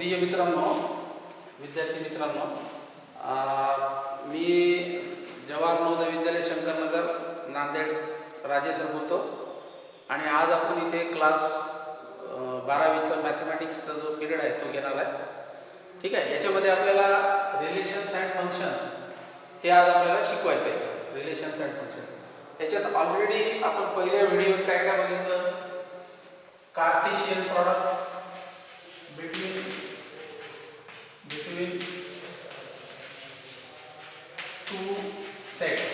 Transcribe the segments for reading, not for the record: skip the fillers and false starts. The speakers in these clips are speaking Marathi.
प्रिय मित्रांनो, विद्यार्थी मित्रांनो, मी जवाहर नवोदय विद्यालय शंकरनगर नांदेड राजेश बोलतो आणि आज आपण इथे क्लास 12वीचा मॅथमॅटिक्सचा जो पिरियड आहे तो घेणार आहे. ठीक आहे. याच्यामध्ये आपल्याला रिलेशन्स अँड फंक्शन्स हे आज आपल्याला शिकवायचं आहे. रिलेशन्स अँड फंक्शन याच्यात ऑलरेडी आपण पहिल्या व्हिडिओत काय काय बघितलं. Cartesian product between two sets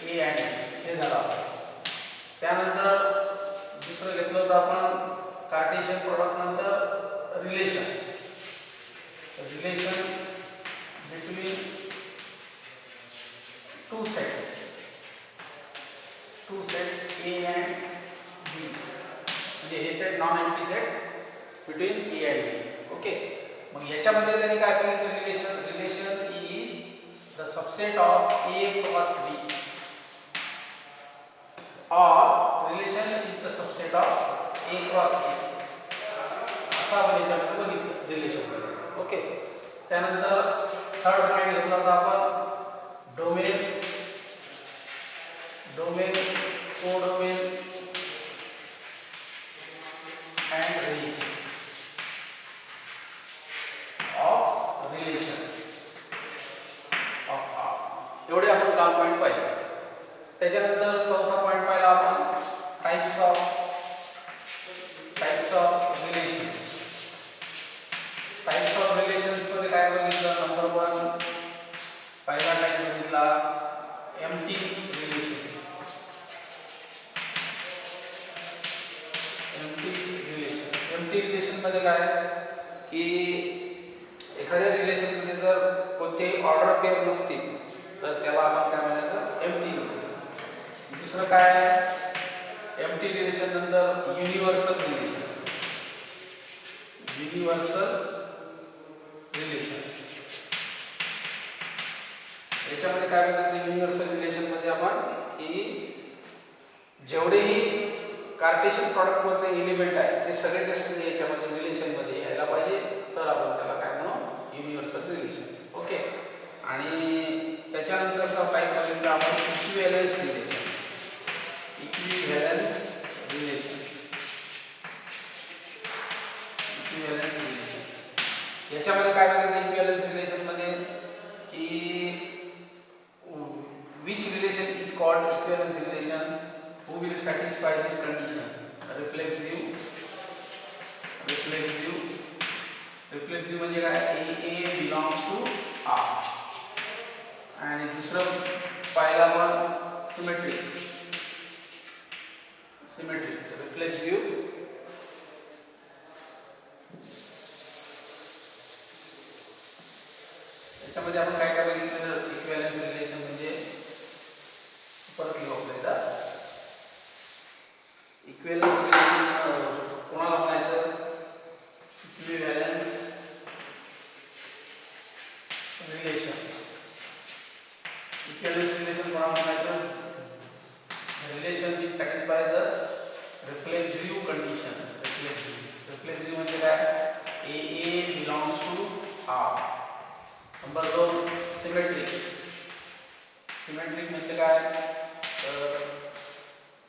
A and B हे झालं. त्यानंतर दुसरं घेतलं होतं आपण कार्टेशियन प्रॉडक्ट नंतर relation between two sets A and B म्हणजे हे set non empty sets between A and B. Okay. मग याच्यामध्ये त्यांनी काय सांगितलं. Relation is the subset of A cross B और relation is the subset of A cross B असं आपण याच्यामध्ये बघितलं रिलेशन. ओके. त्यानंतर थर्ड पॉईंट घेतला होता आपण domain codomain and range of relation of R. एवढे आपण काल पॉईंट पाहिले. त्याच्यानंतर चौथा पॉईंट पाहिला आपण टाइप्स ऑफ रिलेशन्स मध्ये काय बघितलं. नंबर 1 पहिला टाइप बघितला एम्प्टी रिलेशन. एम्प्टी रिलेशन मध्ये काय की एखाद्या रिलेशन मध्ये जर कोणतेही ऑर्डर पेअर नसतील तर त्याला आपण काय म्हणायचं एम्प्टी रिलेशन. दुसरं काय एम्प्टी रिलेशन नंतर युनिव्हर्सल रिलेशन याच्यामध्ये काय बघितलं. युनिव्हर्सल रिलेशन मध्ये आपण की जेवढेही कार्टेशियन प्रॉडक्ट मधले एलिमेंट आहे ते सगळेचे सगळे याच्यामध्ये रिलेशन मध्ये यायला पाहिजे तर आपण त्याला काय म्हणू युनिव्हर्सल रिलेशन. ओके. आणि त्याच्यानंतरचा टाइप बघितला आपण इक्विव्हॅलन्स रिलेशन. याच्यामध्ये काय बघितलं इक्विव्हॅलन्स रिलेशन मध्ये की which relation is called equivalence relation who will satisfy this condition. reflexive म्हणजे काय A belongs to R. आणि दुसरं पाहिला आपण सिमेट्रिक रिफ्लेक्सिव्ह याच्यामध्ये आपण काय काय बघितलं. इक्विव्हॅलन्स रिलेशन म्हणजे परत लिहू आपल्याला इक्विव्हॅलन्स रिलेशन कोणाला म्हणायचं. इक्विव्हॅलन्स रिलेशन कोणाला म्हणायचं. Relation which satisfy the reflexive condition. Reflexive म्हणजे काय A belongs to R. Number 2 symmetric म्हणजे काय तर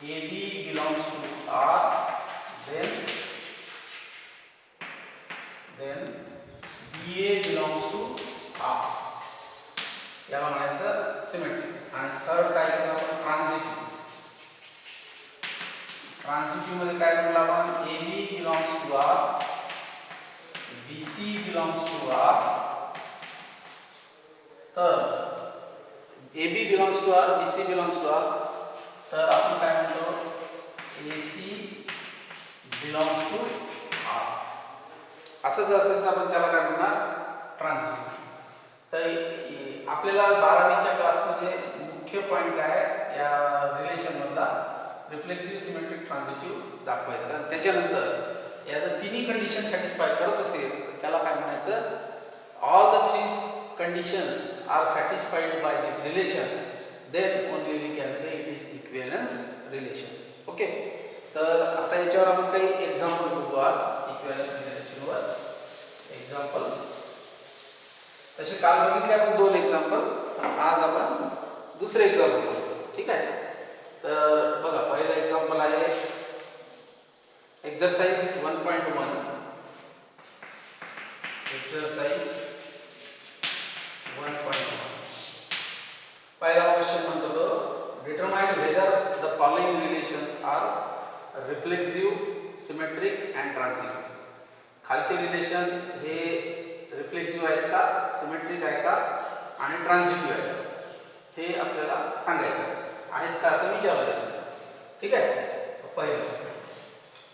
AB belongs to R then BA belongs to R याला म्हणायचं सिमेट्रिक. आणि थर्ड काय घेतलं आपण ट्रान्झिटिव्ह मध्ये काय म्हटलं आपण AB belongs to R BC belongs to R. तर AB belongs to R BC belongs to R तर आपण काय म्हणतो AC belongs to R. असं जर असेल तर आपण त्याला काय म्हणणार ट्रान्झिटिव्ह. तर आपल्याला 12वीच्या क्लासमध्ये मुख्य पॉईंट काय या रिलेशन मधला रिफ्लेक्सिव्ह सिमेट्रिक ट्रान्झिटिव्ह दाखवायचा. त्याच्यानंतर या जर तिन्ही कंडिशन सॅटिस्फाय करत असेल त्याला काय म्हणायचं all the 3 conditions are satisfied by this relation, then only we can say it is equivalence relation. Okay. तर आता याच्यावर आपण काही एक्झाम्पल बघू आज इक्विव्हॅलन्स रिलेशनवर. तसे काल बघितले आपण 2 एक्झाम्पल, आज आपण दुसरे एक्झाम्पल बघू. ठीक आहे. तर बघा, पहिलं एक्झाम्पल आहे एक्सरसाइज 1.1. एक्सरसाइज 1.1. पहिला क्वेश्चन म्हणतो तो determine whether the following relations are reflexive, symmetric and transitive. खालचे रिलेशन हे रिफ्लेक्सिव्ह आहेत का, सिमेट्रिक आहे का आणि ट्रान्झिटिव्ह आहे का, हे आपल्याला सांगायचं आहेत का असं विचारलं. ठीक आहे.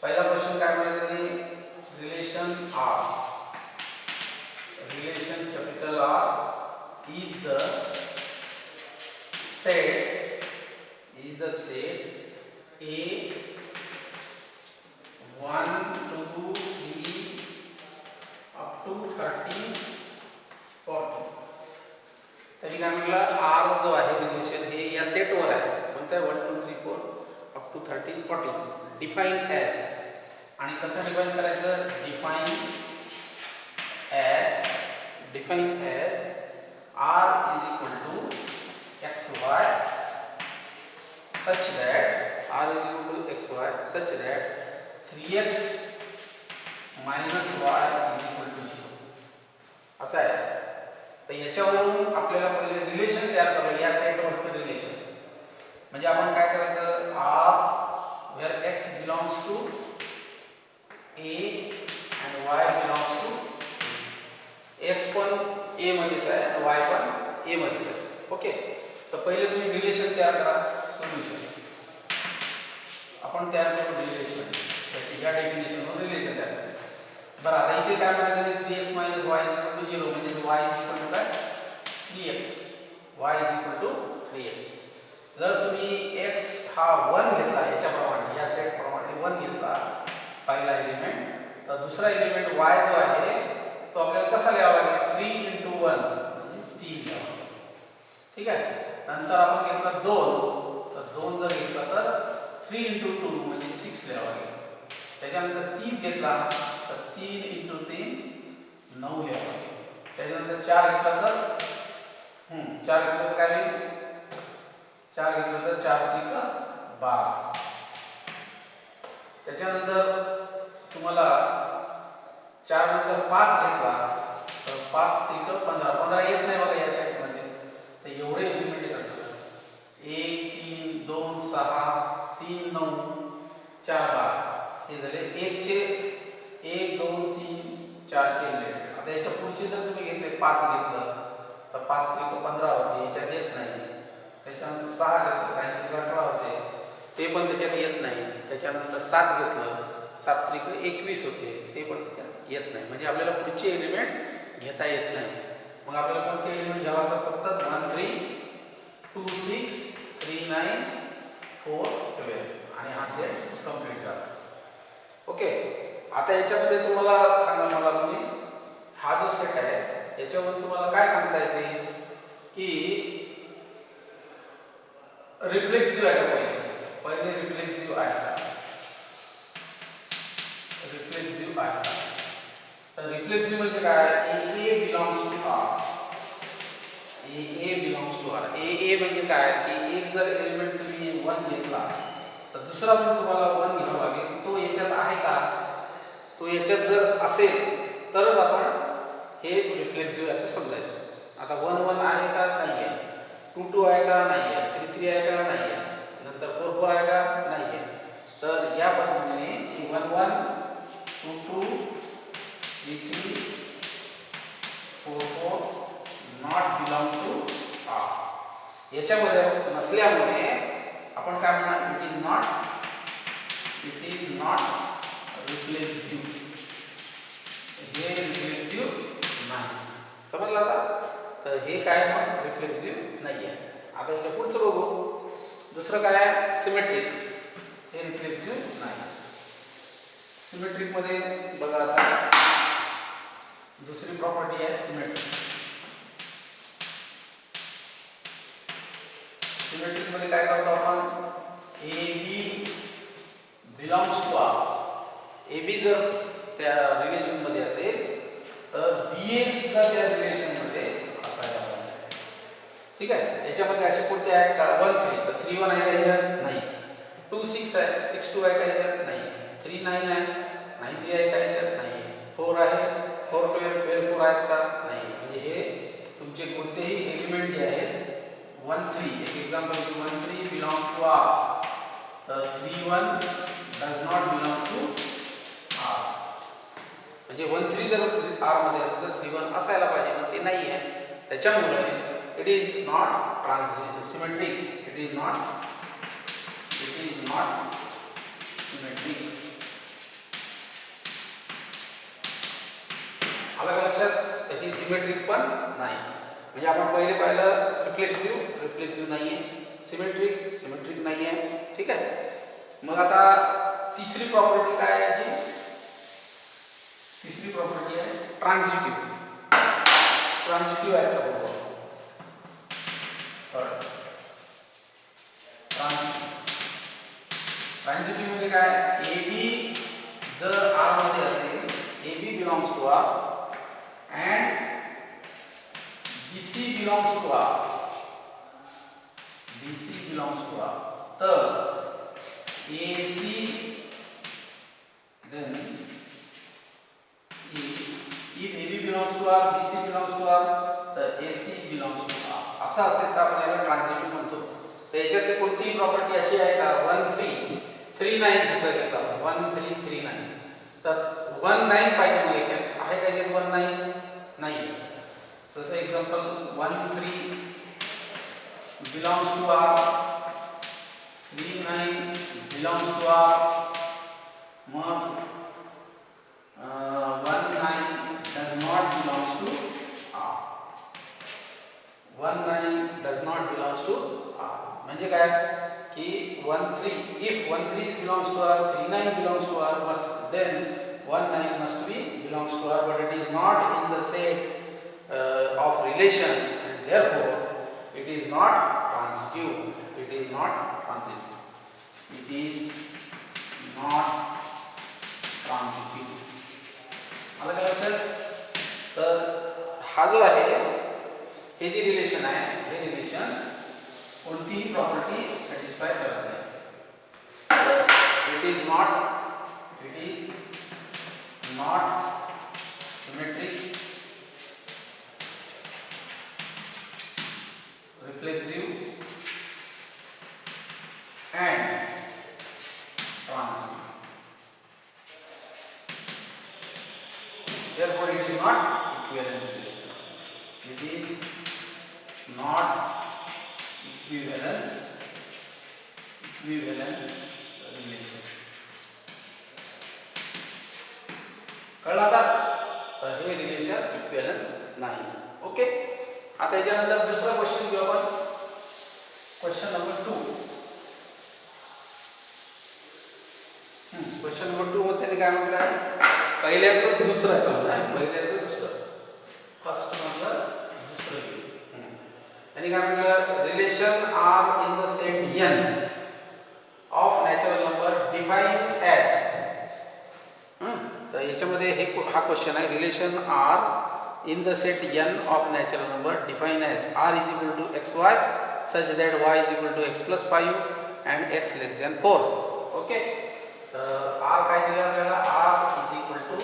पहिला क्वेश्चन काय म्हणाले त्यांनी, relation R, relation capital R is the set A 1 2 3 up to 30 40. तरी काय म्हटलं, आर जो आहे रिलेशन हे या सेटवर आहे. कोणतं आहे? 1 2 3 4 अप टू 13 14. डिफाइन ॲज, आणि कसं डिफाइन करायचं, define as R is equal to xy such that r is equal to xy such that 3x minus y is equal to 0 असं आहे. तर याच्यावरून आपल्याला पहिले रिलेशन तयार करायचं, या सेटवरचं रिलेशन. म्हणजे आपण काय करायचं, r where x belongs to a and y belongs to a. x पण a मध्येच आहे आणि y पण a मध्येच आहे. ओके. तर पहिले तुम्ही रिलेशन तयार करा, सोल्युशन आपण तयार करू. रिलेशन त्याची या डेफिनेशनवर रिलेशन तयार करायचं. बरं, आता इथे काय म्हणाले, 3x minus y is equal to 0 म्हणजे y is equal to काय, 3x. y is equal to 3x. जर तुम्ही x हा 1 घेतला, याच्याप्रमाणे या सेटप्रमाणे 1 घेतला पहिला एलिमेंट, तर दुसरा एलिमेंट y जो आहे तो आपल्याला कसा लिहावा लागेल, 3 × 1 म्हणजे 3 लिहावा लागेल. ठीक आहे. नंतर आपण घेतला 2, तर 2 जर घेतला तर 3 × 2 म्हणजे 6 लिहावा लागेल. त्याच्यानंतर 3 घेतला तर 3 × 3 9 लिहावा लागेल. त्याच्यानंतर 4 घेतला तर 4 घेतला तर काय होईल, 4 घेतला तर 4 × 3 = 12. त्याच्यानंतर तुम्हाला 4 नंतर 5 घेतला तर 5 × 3 = 15. 15 येत नाही बघा या सेटमध्ये. तर एवढे एलिमेंट येतात. 1 3 2 6 3 9 4 12 हे झाले 1 चे 1 2 3 4 चे एलिमेंट. आता याच्या पुढचे जर तुम्ही घेतले, 5 घेतलं तर 5 × 3 = 15 होते, याच्यात येत नाही. त्याच्यानंतर 6 घेतलं, 6 × 3 = 18 होते, ते पण त्याच्यात येत नाही. त्याच्यानंतर 7 घेतलं, 7 × 3 = 21 होते, ते पण त्याच्यात येत नाही. म्हणजे आपल्याला पुढचे एलिमेंट घेता येत नाही. मग आपल्याला कोणते एलिमेंट घ्यावा, तर फक्त 1 3 2 6 3 9 4 12 आणि हा सेट कंप्लीट झाला. ओके. आता याच्यामध्ये तुम्हाला सांगा, मला तुम्ही हा जो सेट आहे याच्यावर तुम्हाला काय सांगता येते की रिफ्लेक्सिव्ह आहे का, पहिले रिफ्लेक्सिव्ह आहे का, रिफ्लेक्सिव्ह आहे का. तर रिफ्लेक्सिव्ह म्हणजे काय, A belongs to R. A belongs to R. A म्हणजे काय की एक जर एलिमेंट तुम्ही 1 घेतला तर दुसरा पण तुम्हाला 1 घ्यावा लागेल. तो याच्यात आहे का, तो याच्यात जर असेल तरच आपण हे रिफ्लेक्सिव्ह असं समजायचं. आता 1 1 आहे का, नाही आहे. 2 2 आहे का, नाही आहे. 3 3 आहे का, नाही आहे. नंतर 4 4 आहे का, नाही आहे. तर या पद्धतीने 1 1 2 2 3 3 4 4 नॉट बिलॉंग टू R. याच्यामध्ये नसल्यामुळे आपण काय म्हणणार, इट इज नॉट रिफ्लेक्सिव्ह. हे रिफ्लेक्सिव्ह नाही. समजलं आता. तर हे काय मग रिफ्लेक्सिव्ह नाही आहे. आता याच्या पुढचं बघू. दुसरं काय आहे, सिमेट्रिक. हे रिफ्लेक्सिव्ह नाही. सिमेट्रिक मध्ये बघा, आता दुसरी प्रॉपर्टी आहे सिमेट्रिक. सिमेट्रिक मध्ये काय करतो आपण, AB belongs to R. AB जर त्या रिलेशन मध्ये असेल तर BA सुद्धा त्या रिलेशन मध्ये ठीक आहे. याच्यामध्ये असे कोणते आहेत का 1 3, तर 3 1 आहे का याच्यात? नाही. 2 6 आहे, 6 2 आहे का याच्यात? नाही. 3 9 आहे, 9 3 आहे का याच्यात? नाही. 4 आहे, 4 12 12 4 आहेत का? नाही. म्हणजे हे तुमचे कोणतेही एलिमेंट जे आहेत 1 3, एक एक्झाम्पल 1 3 बिलॉंग्स टू आर, तर 3 1 does not belong to R. म्हणजे 1 3 जर आर मध्ये असेल तर 3 1 असायला पाहिजे, पण ते नाही आहे. त्याच्यामुळे it is not symmetric. It is not symmetric. आलं का लक्षात? तर ही सिमेट्रिक पण नाही. म्हणजे आपण पहिले पाहिलं रिफ्लेक्सिव्ह नाही आहे, सिमेट्रिक नाही आहे. ठीक आहे. मग आता तिसरी प्रॉपर्टी काय आहे? तिसरी प्रॉपर्टी आहे ट्रान्झिटिव्ह. ट्रान्झिटिव्ह आहे का बरोबर? ट्रान्झिटिव्ह म्हणजे काय? ए बी जर आर मध्ये असेल, A B belongs to R and B C belongs to R, तर A C then if AB belongs to R, BC belongs to R, तर AC belongs to R. असं असेल तर आपण याला ट्रान्झिटिव्ह म्हणतो. तर याच्यातली कोणतीही प्रॉपर्टी अशी आहे का 1 3 3 9 सुद्धा घेतला 1 3 3 9, तर 1 9 पाहिजे मला याच्यात. आहे का याच्यात 1 9? नाही. जसं example 1 3 belongs to R, 3 9 belongs to R. मग 1 9 does not belongs to R. 1 9 does not belongs to R. म्हणजे काय की 1 3 if 1 3 belongs to R, 3 9 belongs to R, must then 1 9 must be belongs to R, but it is not in the set of relation, and therefore it is not transitive. It is not transitive. It is not ट्रान्झिटिव्ह. आलं का लक्षात? तर हा जो आहे हे जे रिलेशन आहे, हे रिलेशन कोणतीही प्रॉपर्टी सॅटिस्फाय करत नाही. It is not symmetric, reflexive and transitive. Therefore, it is not equivalence relation. It is not equivalence relation. कळलं आता? तर हे रिलेशन इक्विव्हॅलन्स नाही. ओके. आता याच्यानंतर दुसरा क्वेश्चन घेऊ आपण. Question number 2. क्वेश्चन नंबर 2 मध्ये काय म्हटलं आहे? पहिल्यातच दुसरं चालू आहे. पहिल्यातच दुसरं, फर्स्ट मधलं दुसरं घेऊ. आणि काय म्हटलं? Relation R in the set N of natural number define as. तर याच्यामध्ये हा क्वेश्चन आहे. Relation R in the set N of natural number define as R is equal to x y such that y is equal to x plus 5 and x less than 4. Okay. तर आर काय दिलं आपल्याला? R is equal to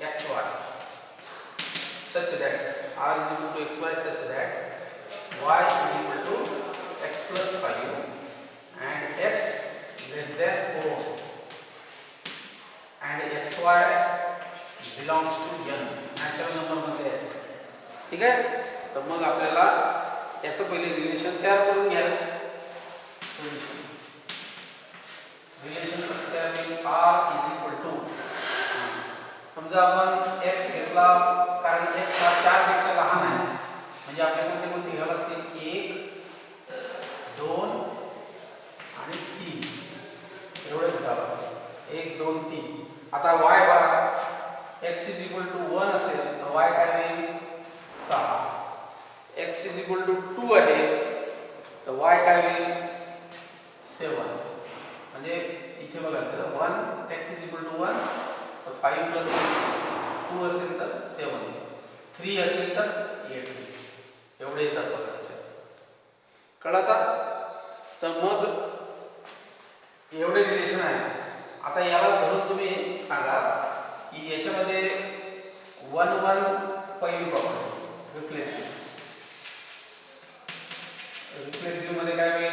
x y such that R is equal to x y such that y is equal to x plus 5 and x less than 4 and x y belongs to N. Natural नंबरमध्ये आहे. ठीक आहे. तर मग आपल्याला याचं पहिले रिलेशन तयार करून घ्या. रिलेशन कसं तयार होईल? आर इज इक्वल टू, समजा आपण एक्स घेतला, कारण एक्स हा 4 पेक्षा लहान आहे, म्हणजे आपल्याला कोणते घ्यावं लागतील? 1 2 आणि 3 एवढेच घ्यावं लागतील. 1 2 3. आता वाय बघा, एक्स इज इक्वल टू 1 असेल तर वाय काय होईल? 6. एक्स इज इक्वल टू 2 आहे तर वाय काय होईल? 7. म्हणजे इथे बघा, तर 1 एक्स इज इक्वल टू 1 तर 5 प्लस 6, 2 असेल तर 7, 3 असेल तर 8, एवढे येतात बघा. कळलं का? तर मग एवढे रिलेशन आहे. आता याला धरून तुम्ही सांगा की याच्यामध्ये 1 पहिली प्रॉपर्टी रिफ्लेक्सिव्ह मध्ये काय होईल? ए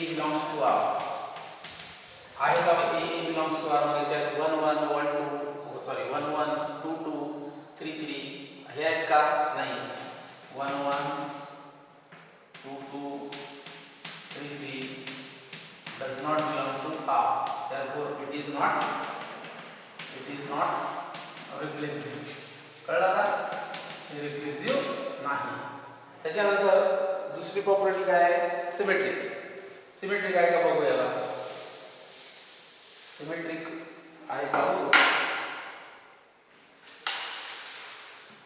बिलॉंग्स टू आर आहे का? ए बिलॉंग्स टू आर मध्ये 1 1 1 2 सॉरी 1 1 2 2 3 3 हे आहेत का? नाही. 1 1 2 2 3 3 does not belong to R. Therefore, it is not reflexive. कळलं का? हे रिफ्लेक्सिव्ह नाही. त्याच्यानंतर दुसरी प्रॉपर्टी काय आहे? सिमेट्रिक आहे का बघू याला. सिमेट्रिक आहे का बघू.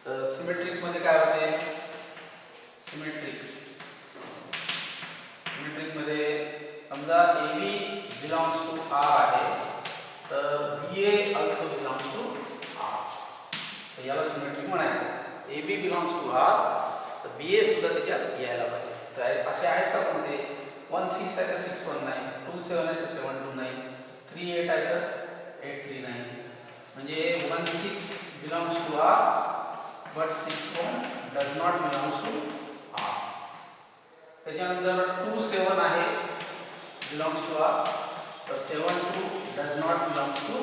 तर सिमेट्रिक मध्ये काय होते? सिमेट्रिक मध्ये समजा AB बिलॉंग्स टू R आहे तर BA also belongs to R. तर याला सिमेट्रिक म्हणायचं. AB बिलॉंग्स टू R तर BA सुद्धा त्याच्यात यायला पाहिजे. तर असे आहेत का कोणते? 1 6 आहे तर 6 1 9, 2 7 आहे तर 7 2 9, 3 8 आहे तर 8 3 9. म्हणजे 1 6 belongs to R but 6 1 does not belongs to R. त्याच्यानंतर 2 7 आहे बिलॉंग्स टू R तर 7 2 does not belongs to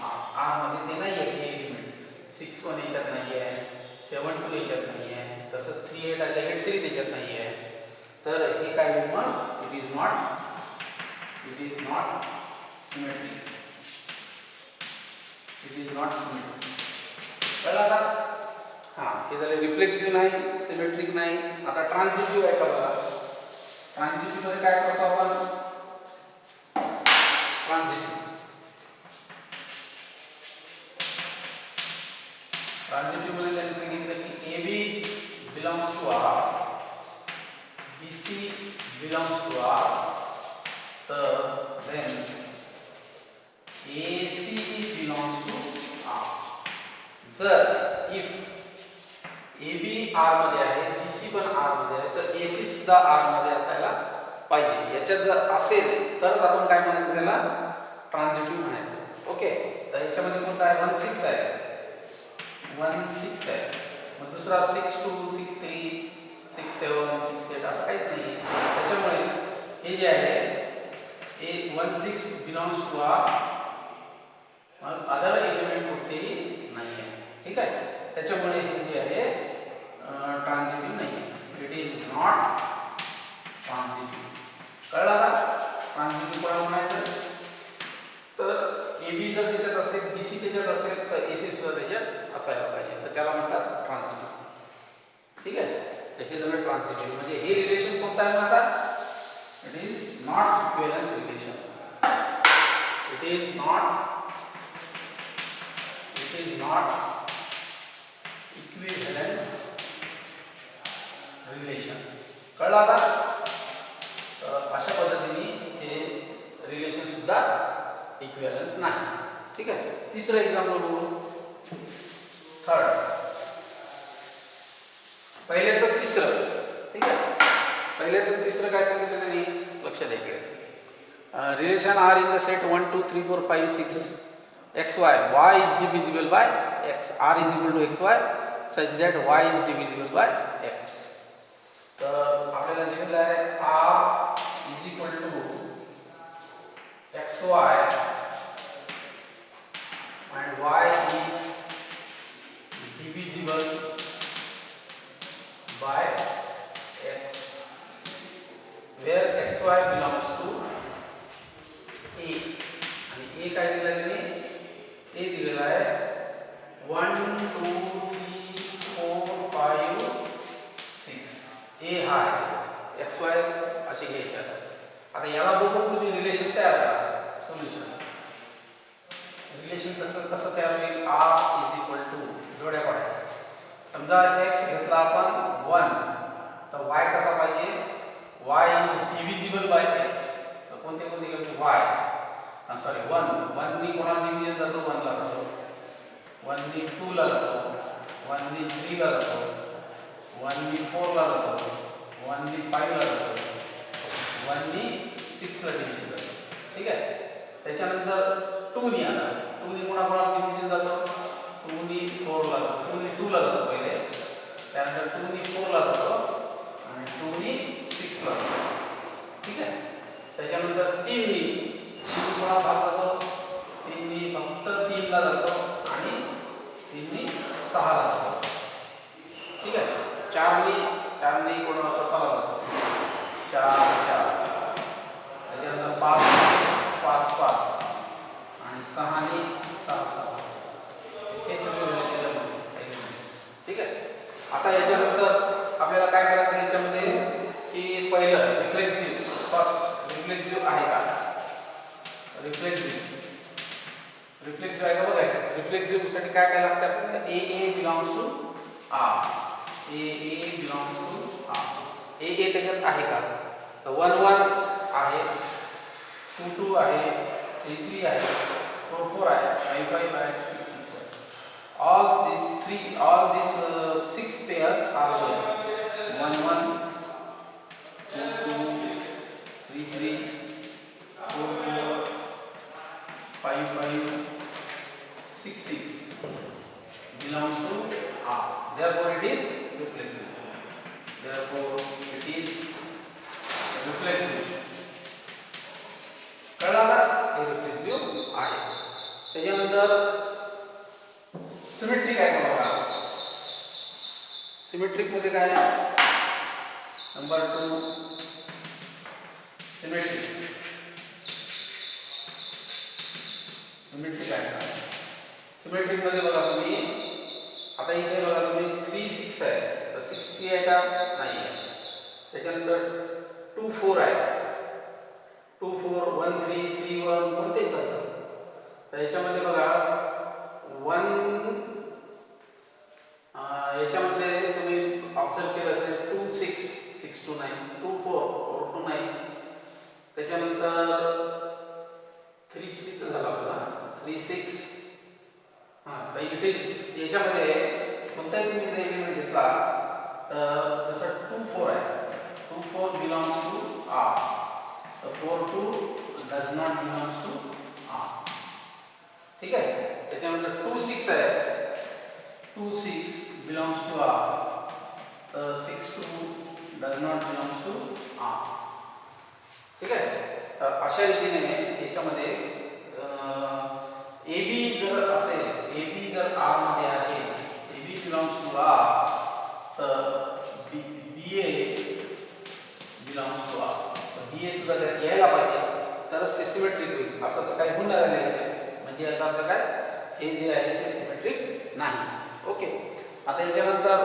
R. R मध्ये ते नाही आहे हे एलिमेंट. 6 1 याच्यात नाही आहे, 7 2 याच्यात नाही आहे, तसंच 3 8 आहे 8 3 त्याच्यात नाही आहे. तर हे काय होईल मग? It is not symmetric. कळलं का? हां, हे झालं रिफ्लेक्सिव्ह नाही, सिमेट्रिक नाही. आता ट्रान्झिटिव्ह आहे का बघा. ट्रान्झिटिव्ह मध्ये काय करतो आपण? ट्रान्झिटिव्ह मध्ये त्यांनी सांगितलं की AB belongs to R, BC belongs to R, तर then AC belongs to R. जर इफ AB R मध्ये आहे, BC पण R मध्ये आहे, तर AC सुद्धा R मध्ये असायला पाहिजे. याच्यात जर असेल तरच आपण काय म्हणायचं? त्याला ट्रान्झिटिव्ह म्हणायचं. ओके. तर याच्यामध्ये कोणता आहे? 1 6 आहे, 1 6 आहे. मग दुसरा 6 2 6 3 6 7 6 8 असं काहीच नाही. त्याच्यामुळे हे जे आहे हे 1 6 बिलॉंग्स टू R, मग अदर एलिमेंट कुठेही नाही आहे. ठीक आहे. त्याच्यामुळे हे जे आहे ट्रान्झिटिव्ह नाही आहे. It is not transitive. कळलं का? ट्रान्झिटिव्ह कोणाला म्हणायचं? तर AB जर त्याच्यात असेल, BC त्याच्यात असेल तर AC सुद्धा त्याच्यात असायला पाहिजे. तर त्याला म्हणतात ट्रान्झिटिव्ह. ठीक आहे. तर हे झालं ट्रान्झिटिव्ह. म्हणजे हे रिलेशन कोणतं आहे आता? It is not equivalence relation. It is not equivalence relation. कळलं आता? तर अशा पद्धतीने हे रिलेशन सुद्धा इक्विव्हॅलन्स नाही. ठीक आहे. तिसरं एक्झाम्पल बघू. थर्ड. पहिल्याचं तिसरं. ठीक आहे. पहिल्याचं तिसरं काय सांगितलं त्यांनी? लक्षात द्या इकडे. Relation R in the set 1 2 3 4 5 6 xy. y is divisible by x. r is equal to xy such that y is divisible by x. तर आपल्याला दिलेलं आहे r is equal to xy and y is divisible by x, where xy belongs to a. आणि a काय दिलं आहे? a दिलेला आहे 1 2 3 4 5 6. a हा आहे, xy असे घ्यायचे. आता याला बघून तुम्ही रिलेशन तयार करा. सोल्युशन रिलेशन कसं तयार होईल? r इज इक्वल टू जोड्या पाडायच्या. समजा x घेतला आपण 1 तर y कसा पाहिजे? y is divisible by x. तर कोणते घेतो? y सॉरी 1 नी कोणाला डिव्हिजन जातो? 1 ला जातो, 1 नी 2 ला जातो, 1 नी 3 ला जातो, 1 नी 4 ला जातो, 1 नी 5 ला जातो, 1 नी 6 ला डिव्हिजन जातं. ठीक आहे. त्याच्यानंतर 2 नी आला. 2 नी कोणाकोणाला डिव्हिजन जातं? 2 नी 4 ला, 2 नी 2 ला जातो पहिले. त्यानंतर 2 नी 4 ला जातो आणि 2 नी 6 ला जातो. ठीक आहे. त्याच्यानंतर 3 नी कोणा भाग जातो? 3 नी फक्त 3 ला जातो आणि 3 नी 6 ला जातो. ठीक आहे. 4 नी कोणा स्वतःला जातो? 4 त्याच्यानंतर 5 आणि 6 नी 6 हे सगळं ठीक आहे. आता याच्यानंतर आपल्याला काय करायचं याच्यामध्ये की पहिलं रिफ्लेक्सिव्ह, फर्स्ट रिफ्लेक्सिव्ह आहे का? रिफ्लेक्सिव्ह आहे का बघायचं. रिफ्लेक्सिव्ह साठी काय काय लागतं आपल्याला? A belongs to R. A belongs to R. A त्याच्यात आहे का? तर 1 आहे, 2 आहे, 3 आहे, 4 आहे, 5 आहे, 6 आहे. all these 6 pairs are there. 1 2 3 4 5 6 belongs to R. Therefore it is reflexive. कळलं का? हे रिफ्लेक्सिव्ह आहे. त्याच्यानंतर सिमेट्रिक आहे का बघा. सिमेट्रिक मध्ये काय? नंबर 2 सिमेट्रिक आहे का? सिमेट्रिक मध्ये बघा तुम्ही, आता इथे बघा तुम्ही 3 6 आहे, तर 6 आहे का? नाही आहे. त्याच्यानंतर 2 4 आहे, 2 4 1 3 3 1 कोणतेच जातं. तर याच्यामध्ये बघा 1 याच्यामध्ये तुम्ही ऑब्झर्व केलं असेल 2 6 6 to 9, 2 4 4 to 9. त्याच्यानंतर 3 3 तर झाला आपला, 3 6. इट इज याच्यामध्ये कोणताही तुम्ही जर एलिमेंट घेतला तर जसं 2 4 आहे, 2 4 बिलॉंग्स टू आर, तर 4 2 does not belongs to R. ठीक आहे. त्याच्यानंतर 2 6 आहे, 2 6 बिलॉंग्स टू आर, तर 6 2 does not belongs to R. ठीक आहे. तर अशा रीतीने याच्यामध्ये ए बी जर असेल, ए बी जर आर मध्ये आहे, A B belongs to R, तर B A belongs to R. तर बी ए सुद्धा त्यात यायला पाहिजे तरच ते सिमेट्रिक होईल. असं तर काही होणार नाही. म्हणजे याचा अर्थ काय? हे जे आहे ते सिमेट्रिक नाही. ओके. आता याच्यानंतर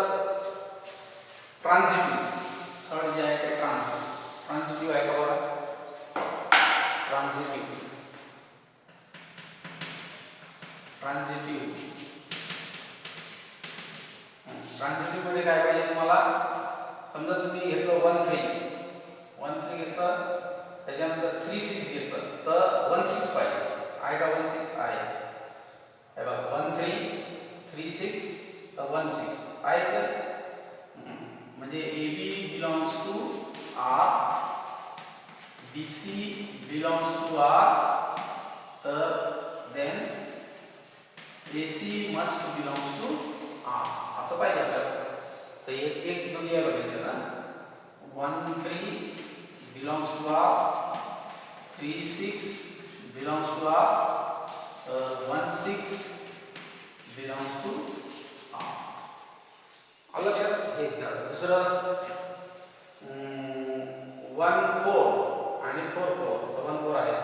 ट्रान्झिटिव्ह थर्ड जे आहे ते ट्रान्झिटिव्ह आहे का बघा. ट्रान्झिटिव्ह मध्ये काय पाहिजे तुम्हाला? समजा तुम्ही घेतलं 1 3 घेतलं, त्याच्यानंतर 3 6 घेतलं, तर 1 6 पाहिजे. आहे का? 1 6 आहे. हे बघा 1 3 6 तर 1 6 आहे का? म्हणजे A B belongs to R, B C belongs to R, तर then A C must belongs to R. असं पाहिजे आपल्याला. तर एक जोडी आहे बघायचं ना. 1 3 belongs to R, 3 6 belongs to R, 1 6 belongs to R. आलं लक्षात? हे दुसरं 1 4 आणि 4 4, तर 1 4 आहे.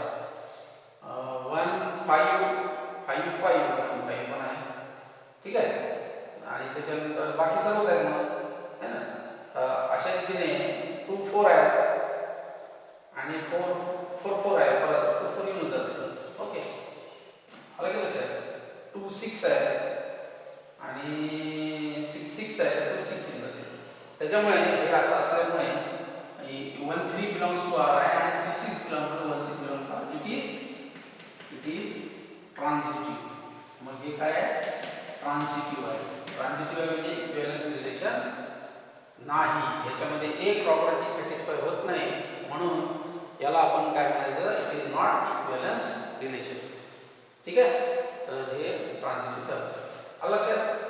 1 5 5 पण आहे. ठीक आहे. आणि त्याच्यानंतर बाकी सर्वच आहेत मग, है ना. अशा रीतीने 2 4 आहे आणि 4 4 आहे, परत 2 4 येऊन जातं. ओके. आलं की लक्षात? 2 6 आहे आणि 6 6 आहे, 2 6 येऊन जाते. त्याच्यामुळे हे असं असल्यामुळे 1 3 बिलॉंग्स टू आर आहे आणि 3 6 belong to 1 6 belong to R. It is transitive. मग हे काय आहे? ट्रान्झिटिव्ह आहे. ट्रान्झिटिव्ह म्हणजे इक्विव्हॅलन्स रिलेशन नाही. याच्यामध्ये एक प्रॉपर्टी सॅटिस्फाय होत नाही, म्हणून याला आपण काय म्हणायचं, it is not equivalence relation. ठीक आहे, तर हे ट्रान्झिटिव्ह टर्म आलं लक्षात.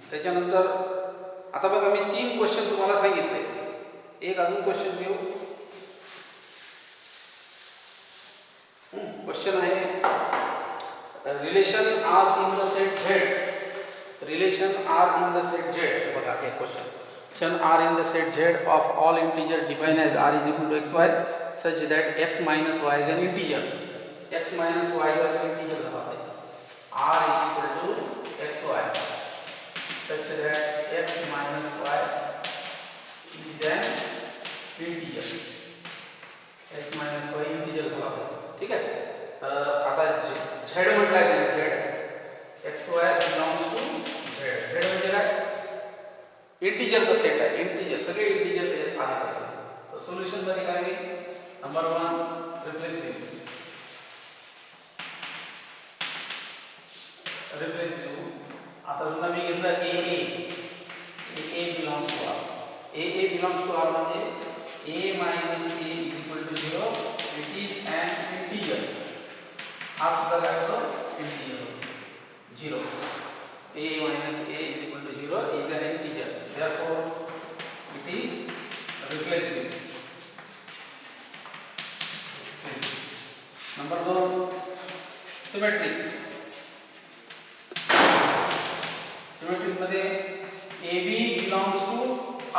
त्याच्यानंतर आता बघा मी 3 क्वेश्चन तुम्हाला सांगितले. एक अजून क्वेश्चन घेऊ. क्वेश्चन आहे relation R in the set Z. Relation R in the set Z. बघा हे question R in the set Z of all integer defined as R is equal to x y such that x minus Y is an integer. X minus Y is an integer झाला पाहिजे. R is equal to x y such that x minus y is an integer. x minus y integer झाला पाहिजे. ठीक आहे, तर आता z म्हटलं आहे z x y belongs to z. z म्हणजे काय, इंटीजरचा सेट आहे. इंटीजर सगळे इंटीजर त्याच्यात आले पाहिजे. तर सोल्युशन मध्ये काय आहे, नंबर 1 रिफ्लेक्सिव्ह. आता समजा मी घेतलं a belongs to r. a belongs to r म्हणजे a minus a is equal to 0. It is an integer. हा सुद्धा काय होतो, इंटीजर होतो 0. a minus a is equal to 0 is an integer. Therefore it is reflexive. Number 2 symmetric. Symmetric मध्ये A B belongs to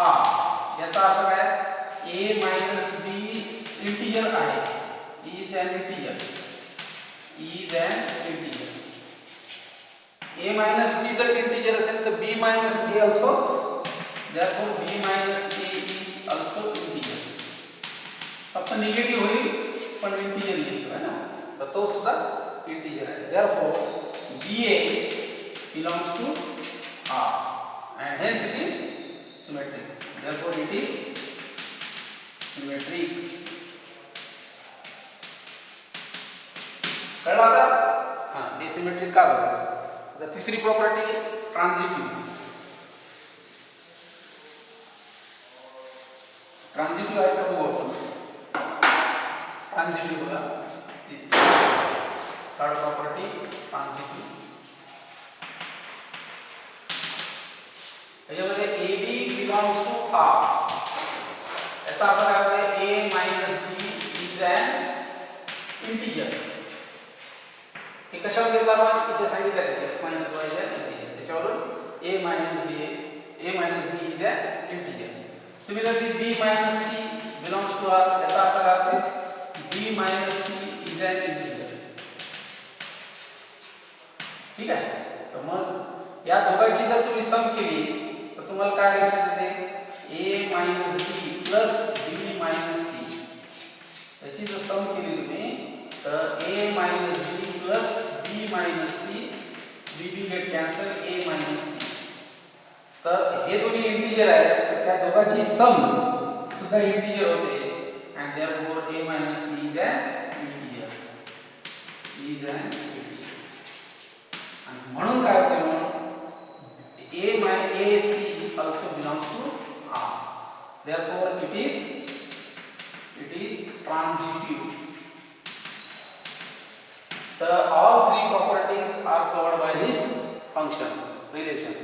R. याचा अर्थ काय, ए मायनस बी इंटीजर आहे. Is an integer. Is an integer. A minus बी जर इंटीजर असेल तर B minus A also. Therefore B minus A is also integer. फक्त निगेटिव्ह होईल पण इंटीजर येईल है ना, तर तो सुद्धा इंटीजर आहे. Therefore B A belongs to R and hence it is symmetric. Therefore it is symmetric. कळलं आता? हां, हे सिमेट्रिक का बघा. आता तिसरी प्रॉपर्टी ट्रान्झिटिव्ह. ट्रान्झिटिव्ह आहे का बघू आपण. ट्रान्झिटिव्ह बघा, थर्ड प्रॉपर्टी ट्रान्झिटिव्ह. याच्यामध्ये A B belongs to R. याचा अर्थ काय होतो, A minus B is an integer. हे कशावर घेतलं आपण, इथे सांगितलं आहे X minus Y is an integer. त्याच्यावरून A minus B is an integer. Similarly B minus C belongs to R. याचा अर्थ काय होतो, B minus C is an integer. ठीक आहे, तर मग या दोघांची जर तुम्ही सम केली तुम्हाला काय लक्षात येते, a minus B plus B minus C. याची जर सम केली तुम्ही तर a minus B plus B minus C, B B get cancel, a minus C. तर हे दोन्ही इंटीजर आहेत, तर त्या दोघांची सम सुद्धा इंटीजर होते. And therefore a minus C is an integer. Is an integer. आणि म्हणून काय होते, म्हणून a c also belongs to R. Therefore it is transitive. All three properties are covered by this function relation.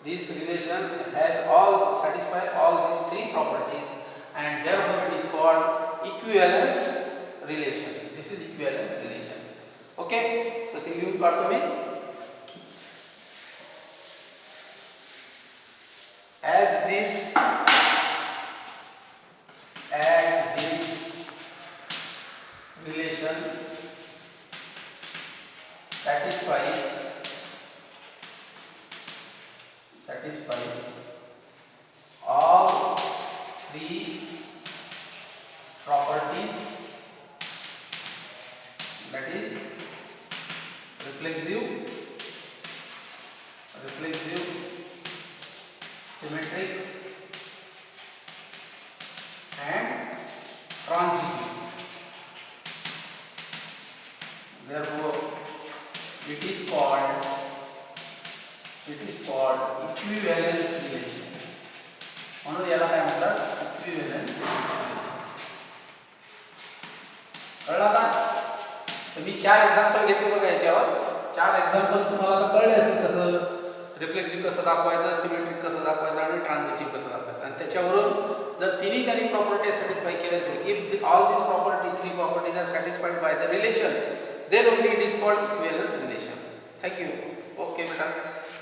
This relation has all satisfy all these three properties and therefore it is called equivalence relation. This is equivalence relation. Okay, so the new part में as this relation satisfies all three properties, that is reflexive, symmetric and transitive. Therefore it is called called equivalence relation. म्हणून याला काय म्हणतात, इक्विव्हॅलन्स. कळला का? तर मी 4 एक्झाम्पल घेतले बघा याच्यावर. 4 एक्झाम्पल तुम्हाला आता कळले असेल कसं रिफ्लेक्सिव्ह कसं दाखवायचं, सिमेट्रिक कसं दाखवायचं आणि ट्रान्झिटिव्ह कसं दाखवायचं. आणि त्याच्यावरून जर तिन्ही त्यांनी प्रॉपर्टी सॅटिस्फाय केल्या असेल, if all this property 3 properties are satisfied by the relation, then only it is called equivalence relation. Thank you. Okay बेटा.